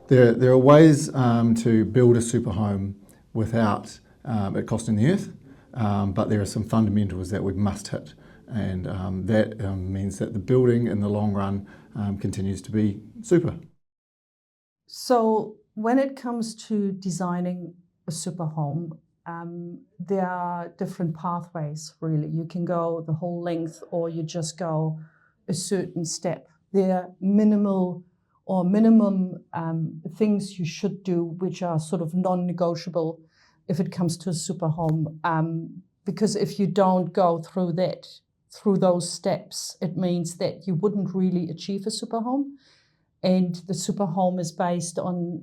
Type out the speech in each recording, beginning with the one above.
There are ways to build a super home without it costing the earth, but there are some fundamentals that we must hit, and that means that the building in the long run continues to be super. So when it comes to designing a super home, there are different pathways, really. You can go the whole length, or you just go a certain step. There are minimum things you should do, which are sort of non-negotiable if it comes to a super home. Because if you don't go through those steps, it means that you wouldn't really achieve a super home. And the super home is based on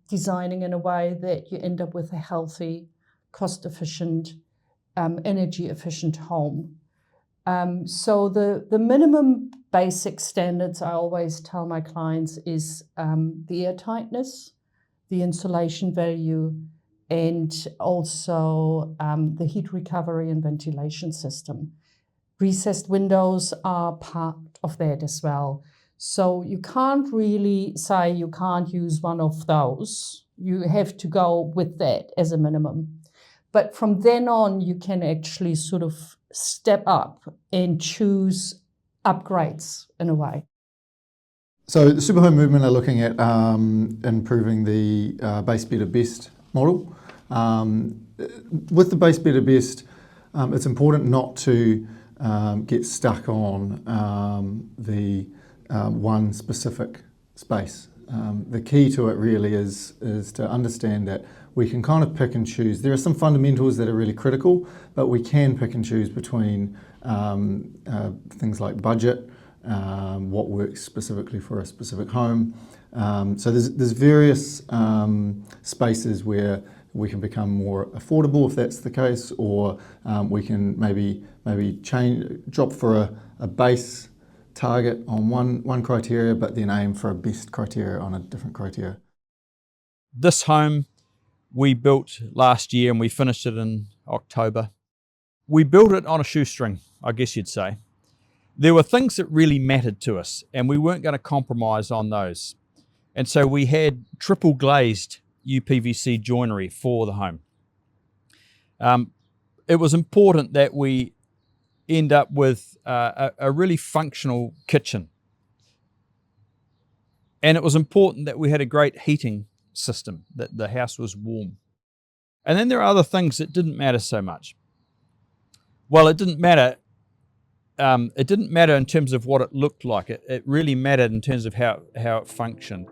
designing in a way that you end up with a healthy, cost-efficient, energy-efficient home. So the minimum basic standards I always tell my clients is the air tightness, the insulation value, and also the heat recovery and ventilation system. Recessed windows are part of that as well. So you can't really say you can't use one of those. You have to go with that as a minimum. But from then on, you can actually sort of step up and choose upgrades in a way. So the Superhome Movement are looking at improving the base better best model. With the base better best, it's important not to get stuck on the one specific space. The key to it really is to understand that we can kind of pick and choose. There are some fundamentals that are really critical, but we can pick and choose between things like budget, what works specifically for a specific home. So there's various spaces where we can become more affordable if that's the case, or we can maybe drop for a base target on one criteria, but then aim for a best criteria on a different criteria. This home we built last year and we finished it in October. We built it on a shoestring, I guess you'd say. There were things that really mattered to us and we weren't going to compromise on those. And so we had triple glazed UPVC joinery for the home. It was important that we end up with a really functional kitchen. And it was important that we had a great heating system, that the house was warm. And then there are other things that didn't matter so much. Well, it didn't matter in terms of what it looked like. It really mattered in terms of how it functioned.